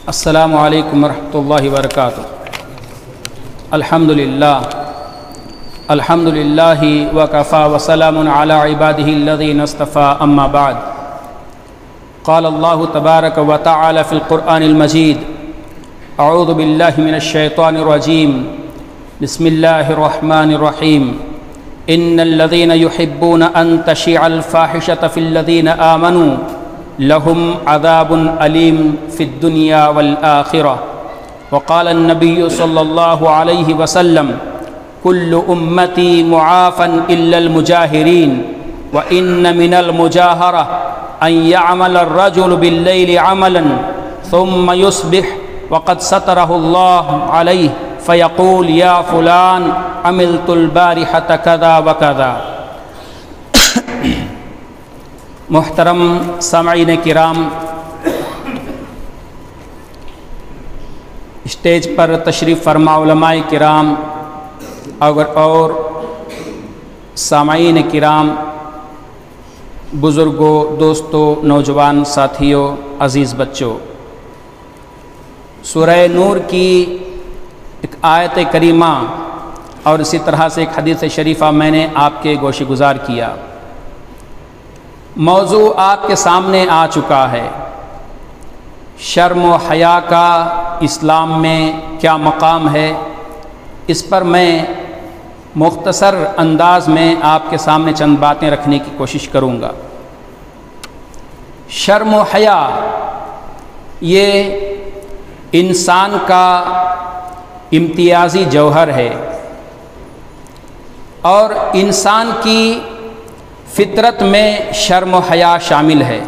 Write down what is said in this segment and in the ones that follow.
السلام علیکم ورحمۃ اللہ وبرکاتہ۔ الحمد للہ وکفی وسلام علی عبادہ الذین اصطفی، اما بعد۔ قال اللہ تبارک وتعالی فی القرآن المجید: اعوذ باللہ من الشیطان الرجیم، بسم اللہ الرحمن الرحیم۔ ان الذین یحبون ان تشیع الفاحشۃ فی الذین آمنوا لهم عذاب علیم فی الدنیا والآخرہ۔ وقال النبی صلی اللہ علیہ وسلم: کل امتی معافا الا المجاہرین، وان من المجاہرہ ان يعمل الرجل باللیل عملا ثم يصبح وقد سترہ اللہ علیہ فیقول یا فلان عملت البارحة کذا وکذا۔ محترم سامعین کرام، اسٹیج پر تشریف فرما علماء کرام اور سامعین کرام، بزرگوں، دوستوں، نوجوان ساتھیوں، عزیز بچوں، سورہ نور کی ایک آیت کریمہ اور اسی طرح سے ایک حدیث شریفہ میں نے آپ کے گوش گزار کیا۔ موضوع آپ کے سامنے آ چکا ہے، شرم و حیا کا اسلام میں کیا مقام ہے۔ اس پر میں مختصر انداز میں آپ کے سامنے چند باتیں رکھنے کی کوشش کروں گا۔ شرم و حیا یہ انسان کا امتیازی جوہر ہے اور انسان کی فطرت میں شرم و حیا شامل ہے۔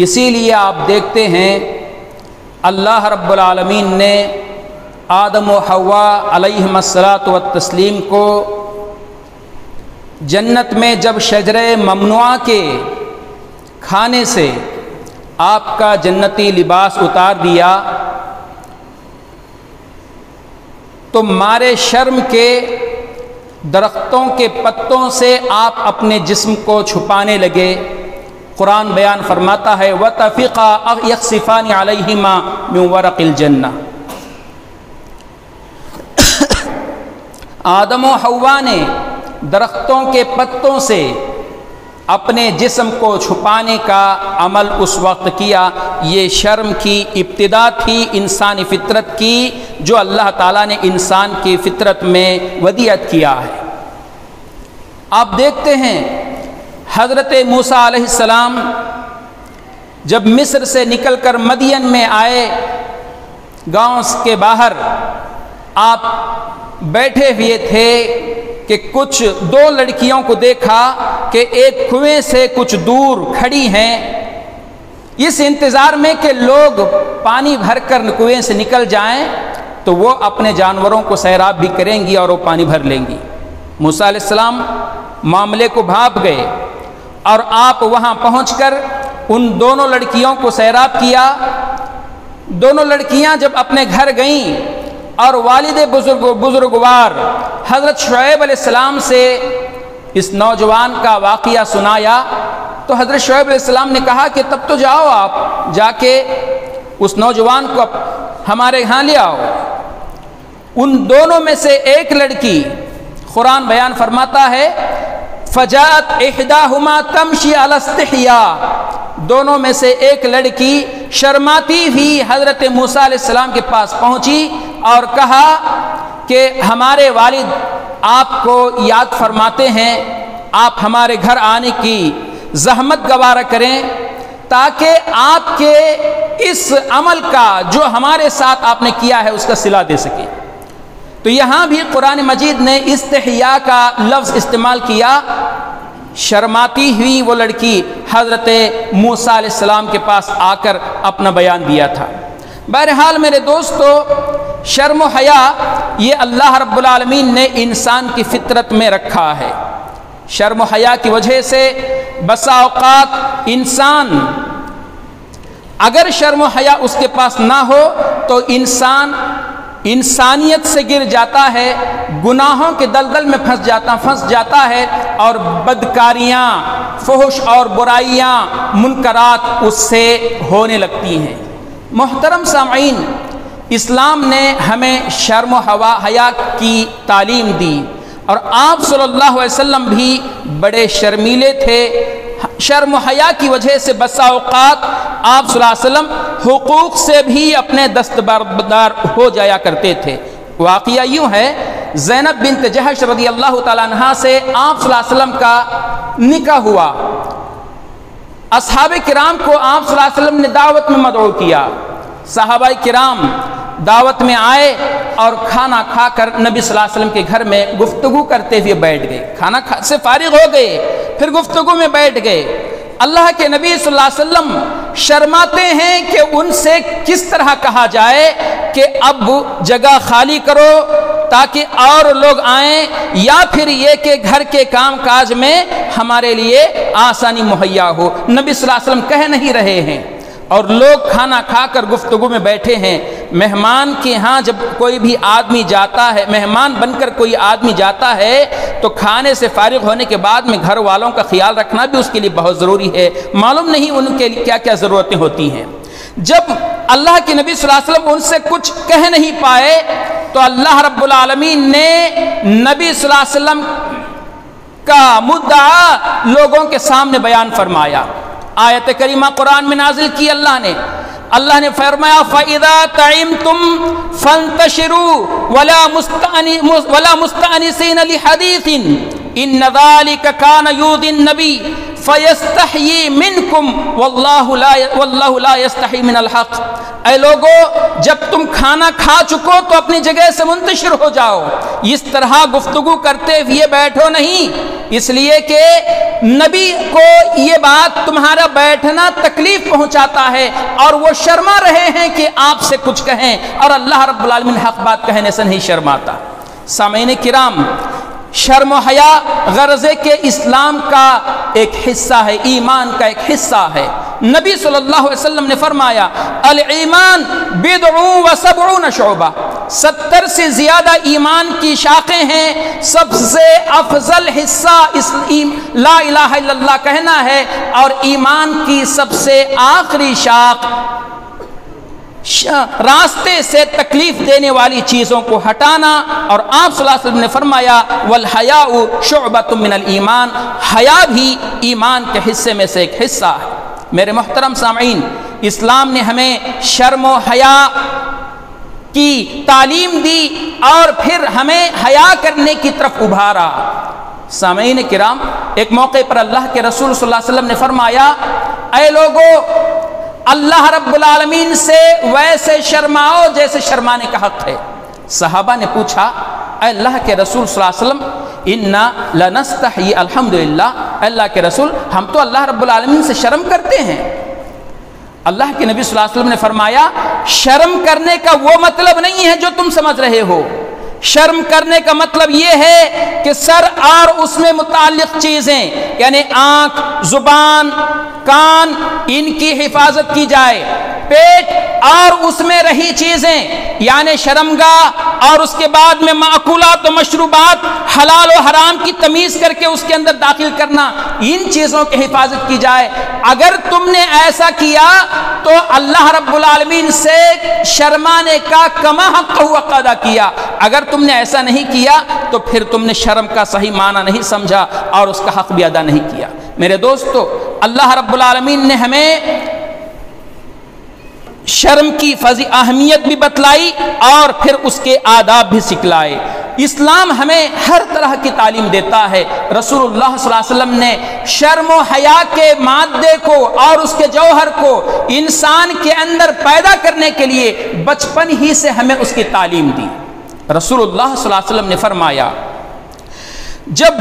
اسی لیے آپ دیکھتے ہیں اللہ رب العالمین نے آدم و حوا علیہم الصلاۃ والتسلیم کو جنت میں جب شجرہ ممنوعہ کے کھانے سے آپ کا جنتی لباس اتار دیا تو مارے شرم کے درختوں کے پتوں سے آپ اپنے جسم کو چھپانے لگے۔ قرآن بیان فرماتا ہے وَطَفِقَا يَخْصِفَانِ عَلَيْهِمَا مِنْ وَرَقِ الْجَنَّةِ۔ آدم و حوا نے درختوں کے پتوں سے اپنے جسم کو چھپانے کا عمل اس وقت کیا۔ یہ شرم کی ابتدا تھی انسانی فطرت کی، جو اللہ تعالیٰ نے انسان کی فطرت میں ودیعت کیا ہے۔ آپ دیکھتے ہیں حضرت موسیٰ علیہ السلام جب مصر سے نکل کر مدین میں آئے، گاؤں کے باہر آپ بیٹھے ہوئے تھے کہ کچھ دو لڑکیوں کو دیکھا کہ ایک کنویں سے کچھ دور کھڑی ہیں، اس انتظار میں کہ لوگ پانی بھر کر کنویں سے نکل جائیں تو وہ اپنے جانوروں کو سیراب بھی کریں گی اور وہ پانی بھر لیں گی۔ موسیٰ علیہ السلام معاملے کو بھاپ گئے اور آپ وہاں پہنچ کر ان دونوں لڑکیوں کو سیراب کیا۔ دونوں لڑکیاں جب اپنے گھر گئیں اور والد بزرگوار حضرت شعیب علیہ السلام سے اس نوجوان کا واقعہ سنایا تو حضرت شعیب علیہ السلام نے کہا کہ تب تو جاؤ، آپ جا کے اس نوجوان کو ہمارے یہاں لے آؤ۔ ان دونوں میں سے ایک لڑکی، قرآن بیان فرماتا ہے فجاءت احداہما تمشی علی استحیاء، دونوں میں سے ایک لڑکی شرماتی ہوئی حضرت موسیٰ علیہ السلام کے پاس پہنچی اور کہا کہ ہمارے والد آپ کو یاد فرماتے ہیں، آپ ہمارے گھر آنے کی زحمت گوارا کریں تاکہ آپ کے اس عمل کا جو ہمارے ساتھ آپ نے کیا ہے اس کا صلہ دے سکیں۔ تو یہاں بھی قرآن مجید نے استحیاء کا لفظ استعمال کیا۔ شرماتی ہوئی وہ لڑکی حضرت موسیٰ علیہ السلام کے پاس آ کر اپنا بیان دیا تھا۔ بہرحال میرے دوستو، شرم و حیا یہ اللہ رب العالمین نے انسان کی فطرت میں رکھا ہے۔ شرم و حیا کی وجہ سے بسا اوقات انسان، اگر شرم و حیا اس کے پاس نہ ہو تو انسان انسانیت سے گر جاتا ہے، گناہوں کے دلدل میں پھنس جاتا ہے اور بدکاریاں، فحش اور برائیاں، منکرات اس سے ہونے لگتی ہیں۔ محترم سامعین، اسلام نے ہمیں شرم و حیا کی تعلیم دی، اور آپ صلی اللہ علیہ وسلم بھی بڑے شرمیلے تھے۔ شرم و حیا کی وجہ سے بسا اوقات آپ صلی اللہ علیہ وسلم حقوق سے بھی اپنے دستبردار ہو جایا کرتے تھے۔ واقعہ یوں ہے، زینب بنت جحش رضی اللہ تعالیٰ عنہا سے آپ صلی اللہ علیہ وسلم کا نکاح ہوا۔ اصحاب کرام کو آپ صلی اللہ علیہ وسلم نے دعوت میں مدعو کیا۔ صحابہ کرام دعوت میں آئے اور کھانا کھا کر نبی صلی اللہ علیہ وسلم کے گھر میں گفتگو کرتے ہوئے بیٹھ گئے۔ کھانا سے فارغ ہو گئے، پھر گفتگو میں بیٹھ گئے۔ اللہ کے نبی صلی اللہ علیہ وسلم شرماتے ہیں کہ ان سے کس طرح کہا جائے کہ اب جگہ خالی کرو تاکہ اور لوگ آئیں، یا پھر یہ کہ گھر کے کام کاج میں ہمارے لیے آسانی مہیا ہو۔ نبی صلی اللہ علیہ وسلم کہہ نہیں رہے ہیں، اور لوگ کھانا کھا کر گفتگو میں بیٹھے ہیں۔ مہمان کے ہاں جب کوئی بھی آدمی جاتا ہے، مہمان بن کر کوئی آدمی جاتا ہے، تو کھانے سے فارغ ہونے کے بعد میں گھر والوں کا خیال رکھنا بھی اس کے لیے بہت ضروری ہے۔ معلوم نہیں ان کے لیے کیا کیا ضرورتیں ہوتی ہیں۔ جب اللہ کے نبی صلی اللہ علیہ وسلم ان سے کچھ کہہ نہیں پائے تو اللہ رب العالمین نے نبی صلی اللہ علیہ وسلم کا مدعا لوگوں کے سامنے بیان فرمایا۔ آیت کریمہ قرآن میں نازل کی اللہ نے فرمایا فَإِذَا تَعِمْتُمْ فَانْتَشِرُوا وَلَا مُسْتَأْنِسِينَ لِحَدِيثٍ إِنَّ ذَلِكَ كَانَ يُؤْذِي النَّبِيَّ فَيَسْتَحْيِي مِنْكُمْ وَاللَّهُ لَا يَسْتَحْيِي مِنَ الْحَقِّ۔ اے لوگو، جب تم کھانا کھا چکو تو اپنی جگہ سے منتشر ہو جاؤ، اس طرح گفتگو کرتے ہوئے بیٹھو نہیں، اس لیے کہ نبی کو یہ بات تمہارا بیٹھنا تکلیف پہنچاتا ہے اور وہ شرما رہے ہیں کہ آپ سے کچھ کہیں، اور اللہ رب العالمین حق بات کہنے سے نہیں شرماتا۔ سامعین کرام، شرم و حیا غرضے کے اسلام کا ایک حصہ ہے، ایمان کا ایک حصہ ہے۔ نبی صلی اللہ علیہ وسلم نے فرمایا الایمان بضع و سبعون شعبہ، 70 سے زیادہ ایمان کی شاخیں ہیں۔ سب سے افضل حصہ لا الہ الا اللہ کہنا ہے، اور ایمان کی سب سے آخری شاخ راستے سے تکلیف دینے والی چیزوں کو ہٹانا، اور آپ صلی اللہ علیہ وسلم نے فرمایا والحیاء شعبۃ من الایمان، حیا بھی ایمان کے حصے میں سے ایک حصہ ہے۔ میرے محترم سامعین، اسلام نے ہمیں شرم و حیا کی تعلیم دی اور پھر ہمیں حیا کرنے کی طرف ابھارا۔ سامعین کرام، ایک موقع پر اللہ کے رسول صلی اللہ علیہ وسلم نے فرمایا اے لوگو، اللہ رب العالمین سے ویسے شرماؤ جیسے شرمانے کا حق ہے۔ صحابہ نے پوچھا اے اللہ کے رسول صلی اللہ علیہ وسلم انا لنستحی، الحمدللہ اللہ کے رسول ہم تو اللہ رب العالمین سے شرم کرتے ہیں۔ اللہ کے نبی صلی اللہ علیہ وسلم نے فرمایا شرم کرنے کا وہ مطلب نہیں ہے جو تم سمجھ رہے ہو۔ شرم کرنے کا مطلب یہ ہے کہ سر اور اس میں متعلق چیزیں، یعنی آنکھ، زبان، کان، ان کی حفاظت کی جائے، پیٹ اور اس میں رہی چیزیں یعنی شرمگاہ، اور اس کے بعد میں معقولات و مشروبات، حلال و حرام کی تمیز کر کے اس کے اندر داخل کرنا، ان چیزوں کی حفاظت کی جائے۔ اگر تم نے ایسا کیا تو اللہ رب العالمین سے شرمانے کا کما حق حق ادا کیا۔ اگر تم نے ایسا نہیں کیا تو پھر تم نے شرم کا صحیح معنی نہیں سمجھا اور اس کا حق بھی ادا نہیں کیا۔ میرے دوستو، اللہ رب العالمین نے ہمیں شرم کی اہمیت بھی بتلائی اور پھر اس کے آداب بھی سکھلائے۔ اسلام ہمیں ہر طرح کی تعلیم دیتا ہے۔ رسول اللہ صلی اللہ علیہ وسلم نے شرم و حیا کے مادے کو اور اس کے جوہر کو انسان کے اندر پیدا کرنے کے لیے بچپن ہی سے ہمیں اس کی تعلیم دی۔ رسول اللہ صلی اللہ علیہ وسلم نے فرمایا جب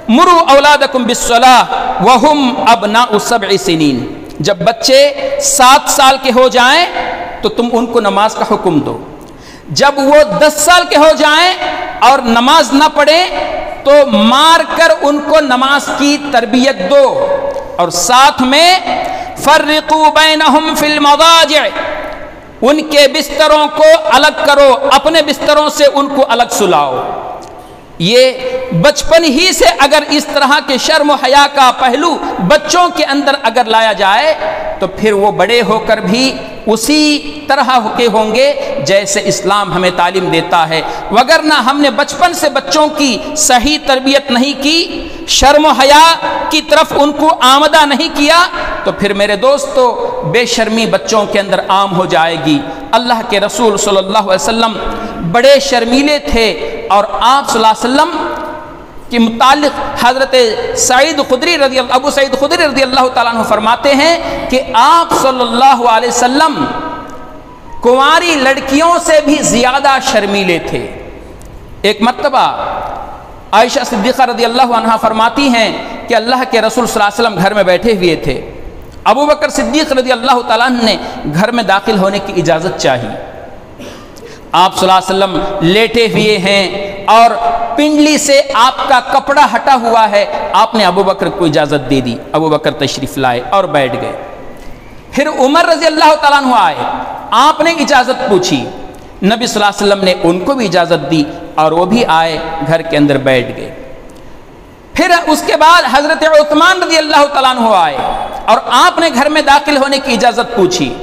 مروا اولادکم بالصلاۃ وہم ابناء 7 سنین، جب بچے 7 سال کے ہو جائیں تو تم ان کو نماز کا حکم دو۔ جب وہ 10 سال کے ہو جائیں اور نماز نہ پڑھیں تو مار کر ان کو نماز کی تربیت دو، اور ساتھ میں فرقوا بینہم فی المضاجع، ان کے بستروں کو الگ کرو، اپنے بستروں سے ان کو الگ سلاؤ۔ یہ بچپن ہی سے اگر اس طرح کے شرم و حیا کا پہلو بچوں کے اندر اگر لایا جائے تو پھر وہ بڑے ہو کر بھی اسی طرح کے ہوں گے جیسے اسلام ہمیں تعلیم دیتا ہے، وگرنہ ہم نے بچپن سے بچوں کی صحیح تربیت نہیں کی، شرم و حیا کی طرف ان کو آمادہ نہیں کیا، تو پھر میرے دوستو بے شرمی بچوں کے اندر عام ہو جائے گی۔ اللہ کے رسول صلی اللہ علیہ وسلم بڑے شرمیلے تھے، اور آپ صلی اللہ علیہ وسلم کے متعلق حضرت ابو سعید خدری رضی اللہ تعالیٰ عنہ فرماتے ہیں کہ آپ صلی اللہ علیہ وسلم کنواری لڑکیوں سے بھی زیادہ شرمیلے تھے۔ ایک مرتبہ عائشہ صدیقہ رضی اللہ عنہا فرماتی ہیں کہ اللہ کے رسول صلی اللہ علیہ وسلم گھر میں بیٹھے ہوئے تھے، ابو بکر صدیق رضی اللہ تعالیٰ عنہ نے گھر میں داخل ہونے کی اجازت چاہی۔ آپ صلی اللہ علیہ وسلم لیٹے ہوئے ہیں اور پنڈلی سے آپ کا کپڑا ہٹا ہوا ہے، آپ نے ابو بکر کو اجازت دے دی، ابو بکر تشریف لائے اور بیٹھ گئے۔ پھر عمر رضی اللہ تعالیٰ عنہ آئے، آپ نے اجازت پوچھی، نبی صلی اللہ علیہ وسلم نے ان کو بھی اجازت دی اور وہ بھی آئے، گھر کے اندر بیٹھ گئے۔ پھر اس کے بعد حضرت عثمان رضی اللہ تعالیٰ عنہ آئے اور آپ نے گھر میں داخل ہونے کی اجازت پوچھی۔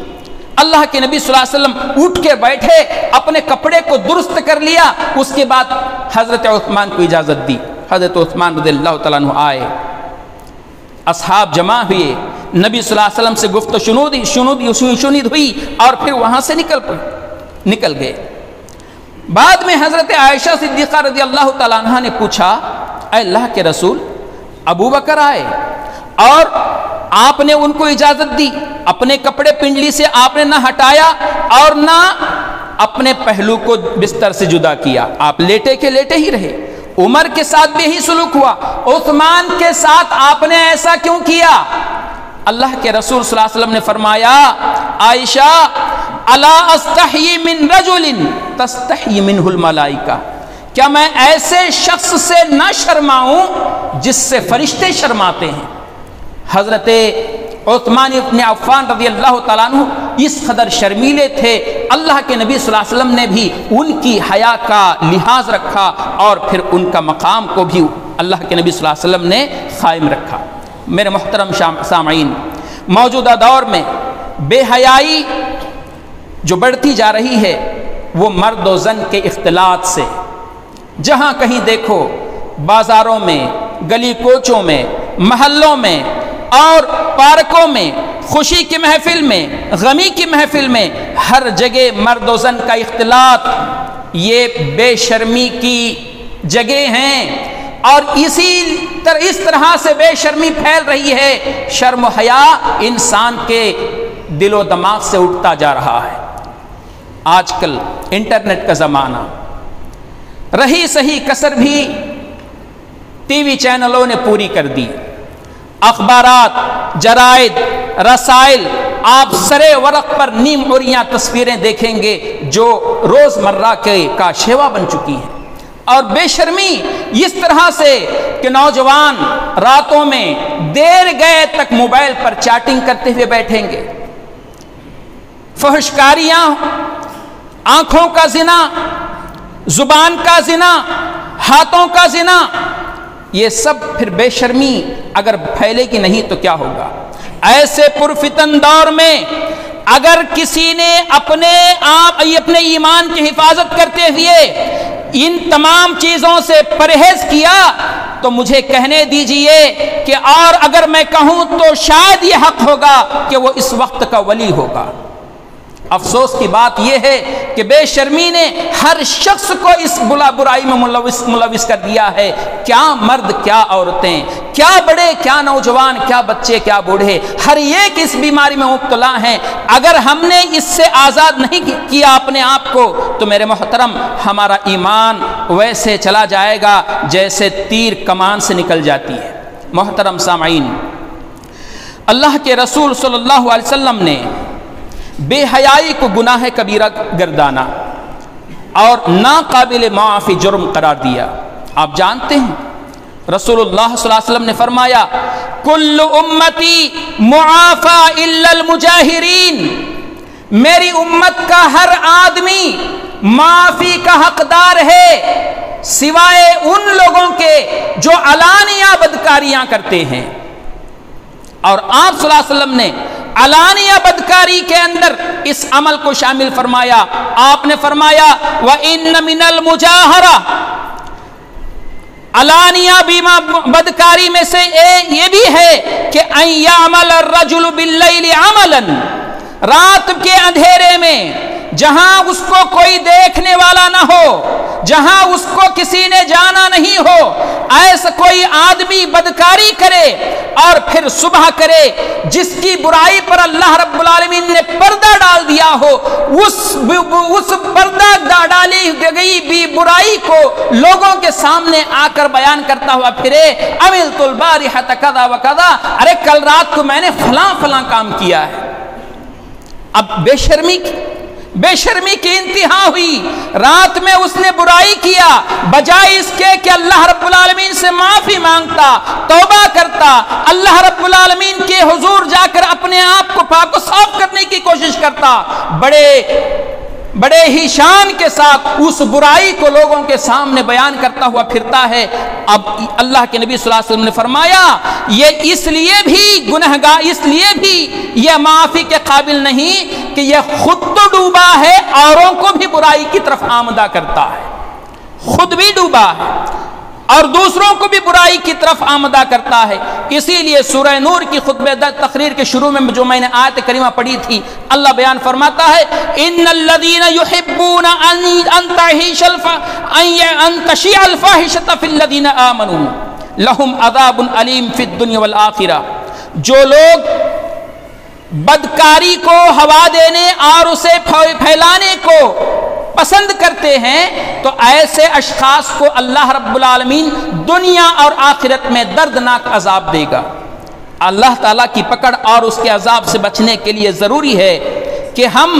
اللہ کے نبی صلی اللہ علیہ وسلم اٹھ کے بیٹھے، اپنے کپڑے کو درست کر لیا، اس کے بعد حضرت عثمان کو اجازت دی۔ حضرت عثمان رضی اللہ تعالیٰ عنہ آئے، اصحاب جمع ہوئے، نبی صلی اللہ علیہ وسلم سے گفت و شنید ہوئی اور پھر وہاں سے نکل گئے۔ بعد میں حضرت عائشہ صدیقہ رضی اللہ تعالیٰ عنہ نے پوچھا، اے اللہ کے رسول، ابو بکر آئے اور آپ نے ان کو اجازت دی، اپنے کپڑے پنڈلی سے آپ نے نہ ہٹایا اور نہ اپنے پہلو کو بستر سے جدا کیا، آپ لیٹے کے لیٹے ہی رہے۔ عمر کے ساتھ بھی یہی سلوک ہوا، عثمان کے ساتھ آپ نے ایسا کیوں کیا؟ اللہ کے رسول صلی اللہ علیہ وسلم نے فرمایا، عائشہ الا استحی من رجل تستحی منہ الملائکہ، کیا میں ایسے شخص سے نہ شرماؤں جس سے فرشتے شرماتے ہیں؟ حضرت عثمان ابن عفان رضی اللہ تعالیٰ عنہ اس قدر شرمیلے تھے، اللہ کے نبی صلی اللہ علیہ وسلم نے بھی ان کی حیا کا لحاظ رکھا اور پھر ان کا مقام کو بھی اللہ کے نبی صلی اللہ علیہ وسلم نے قائم رکھا۔ میرے محترم سامعین، موجودہ دور میں بے حیائی جو بڑھتی جا رہی ہے وہ مرد و زن کے اختلاط سے، جہاں کہیں دیکھو بازاروں میں، گلی کوچوں میں، محلوں میں اور پارکوں میں، خوشی کی محفل میں، غمی کی محفل میں، ہر جگہ مرد و زن کا اختلاط، یہ بے شرمی کی جگہ ہیں، اور اس طرح سے بے شرمی پھیل رہی ہے، شرم و حیا انسان کے دل و دماغ سے اٹھتا جا رہا ہے۔ آج کل انٹرنیٹ کا زمانہ، رہی صحیح کسر بھی ٹی وی چینلوں نے پوری کر دی، اخبارات، جرائد، رسائل، آپ سرے ورق پر نیم عریاں تصویریں دیکھیں گے جو روزمرہ کا شیوا بن چکی ہیں، اور بے شرمی اس طرح سے کہ نوجوان راتوں میں دیر گئے تک موبائل پر چیٹنگ کرتے ہوئے بیٹھیں گے، فحشکاریاں، آنکھوں کا زنا، زبان کا زنا، ہاتھوں کا زنا، یہ سب پھر بے شرمی اگر پھیلے گی نہیں تو کیا ہوگا؟ ایسے پرفتن دور میں اگر کسی نے اپنے ایمان کی حفاظت کرتے ہوئے ان تمام چیزوں سے پرہیز کیا تو مجھے کہنے دیجئے کہ، اور اگر میں کہوں تو شاید یہ حق ہوگا کہ وہ اس وقت کا ولی ہوگا۔ افسوس کی بات یہ ہے کہ بے شرمی نے ہر شخص کو اس برائی میں ملوث کر دیا ہے، کیا مرد، کیا عورتیں، کیا بڑے، کیا نوجوان، کیا بچے، کیا بوڑھے، ہر ایک اس بیماری میں مبتلا ہیں۔ اگر ہم نے اس سے آزاد نہیں کیا اپنے آپ کو تو میرے محترم ہمارا ایمان ویسے چلا جائے گا جیسے تیر کمان سے نکل جاتی ہے۔ محترم سامعین، اللہ کے رسول صلی اللہ علیہ وسلم نے بے حیائی کو گناہ کبیرہ گردانا اور ناقابل معافی جرم قرار دیا۔ آپ جانتے ہیں رسول اللہ صلی اللہ علیہ وسلم نے فرمایا، کل امتی معافی الا المجاہرین، میری امت کا ہر آدمی معافی کا حقدار ہے سوائے ان لوگوں کے جو علانیہ بدکاریاں کرتے ہیں۔ اور آپ صلی اللہ علیہ وسلم نے علانیہ بدکاری کے اندر اس عمل کو شامل فرمایا۔ آپ نے فرمایا وَإِنَّ مِنَ الْمُجَاهَرَةِ، علانیہ بیما بدکاری میں سے یہ بھی ہے کہ ان یعمل الرجل باللیل عملا، رات کے اندھیرے میں جہاں اس کو کوئی دیکھنے والا نہ ہو، جہاں اس کو کسی نے جانا نہیں ہو، ایسا کوئی آدمی بدکاری کرے اور پھر صبح کرے جس کی برائی پر اللہ رب العالمین نے پردہ ڈال دیا ہو، اس پردہ ڈالی گئی بھی برائی کو لوگوں کے سامنے آ کر بیان کرتا ہوا پھرے، عملت البارحۃ کذا و کذا، ارے کل رات کو میں نے فلاں فلاں کام کیا ہے۔ اب بے شرمی کی انتہا ہوئی، رات میں اس نے برائی کیا، بجائے اس کے کہ اللہ رب العالمین سے معافی مانگتا، توبہ کرتا، اللہ رب العالمین کے حضور جا کر اپنے آپ کو پاک و صاف کرنے کی کوشش کرتا، بڑے ہی شان کے ساتھ اس برائی کو لوگوں کے سامنے بیان کرتا ہوا پھرتا ہے۔ اب اللہ کے نبی صلی اللہ علیہ وسلم نے فرمایا یہ اس لیے بھی گنہگار، اس لیے بھی یہ معافی کے قابل نہیں کہ یہ خود تو ڈوبا ہے، اوروں کو بھی برائی کی طرف آمدہ کرتا ہے، خود بھی ڈوبا ہے اور دوسروں کو بھی برائی کی طرف آمدہ کرتا ہے۔ اسی لیے سورہ نور کی خطبہ تقریر کے شروع میں جو میں نے آیت کریمہ پڑھی تھی، اللہ بیان فرماتا ہے ان الذین یحبون ان تشیع الفاحشۃ فی الذین آمنوا لہم عذاب علیم فی الدنیا والآخرہ، جو لوگ بدکاری کو ہوا دینے اور اسے پھیلانے کو پسند کرتے ہیں تو ایسے اشخاص کو اللہ رب العالمین دنیا اور آخرت میں دردناک عذاب دے گا۔ اللہ تعالیٰ کی پکڑ اور اس کے عذاب سے بچنے کے لیے ضروری ہے کہ ہم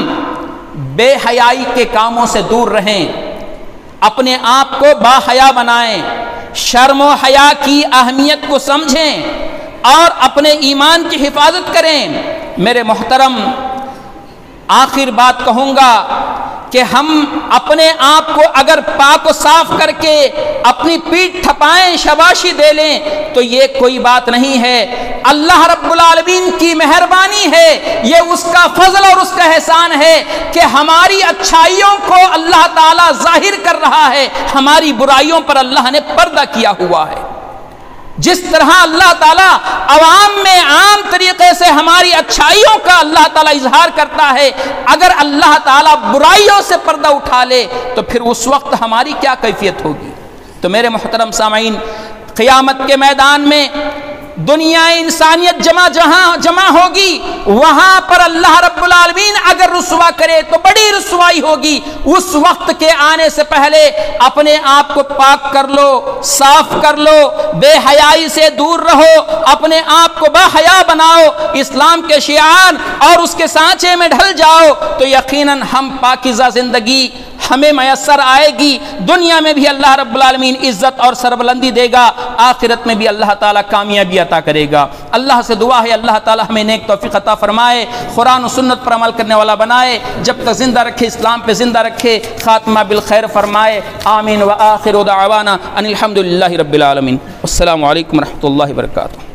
بے حیائی کے کاموں سے دور رہیں، اپنے آپ کو باحیا بنائیں، شرم و حیا کی اہمیت کو سمجھیں اور اپنے ایمان کی حفاظت کریں۔ میرے محترم، آخر بات کہوں گا کہ ہم اپنے آپ کو اگر پاک و صاف کر کے اپنی پیٹھ تھپائیں، شاباشی دے لیں تو یہ کوئی بات نہیں ہے، اللہ رب العالمین کی مہربانی ہے، یہ اس کا فضل اور اس کا احسان ہے کہ ہماری اچھائیوں کو اللہ تعالیٰ ظاہر کر رہا ہے، ہماری برائیوں پر اللہ نے پردہ کیا ہوا ہے۔ جس طرح اللہ تعالیٰ عوام میں عام طریقے سے ہماری اچھائیوں کا اللہ تعالیٰ اظہار کرتا ہے، اگر اللہ تعالیٰ برائیوں سے پردہ اٹھا لے تو پھر اس وقت ہماری کیا کیفیت ہوگی۔ تو میرے محترم سامعین، قیامت کے میدان میں دنیا انسانیت جمع ہوگی، وہاں پر اللہ رب العالمین اگر رسوا کرے تو بڑی رسوائی ہوگی۔ اس وقت کے آنے سے پہلے اپنے آپ کو پاک کر لو، صاف کر لو، بے حیائی سے دور رہو، اپنے آپ کو باحیا بناؤ، اسلام کے شعار اور اس کے سانچے میں ڈھل جاؤ تو یقیناً ہم پاکیزہ زندگی ہمیں میسر آئے گی، دنیا میں بھی اللہ رب العالمین عزت اور سربلندی دے گا، آخرت میں بھی اللہ تعالیٰ کامیابی عطا کرے گا۔ اللہ سے دعا ہے اللہ تعالیٰ ہمیں نیک توفیق عطا فرمائے، قرآن و سنت پر عمل کرنے والا بنائے، جب تک زندہ رکھے اسلام پہ زندہ رکھے، خاتمہ بالخیر فرمائے، آمین۔ وآخر دعوانا ان الحمد للہ رب العالمین۔ السلام علیکم ورحمۃ اللہ وبرکاتہ۔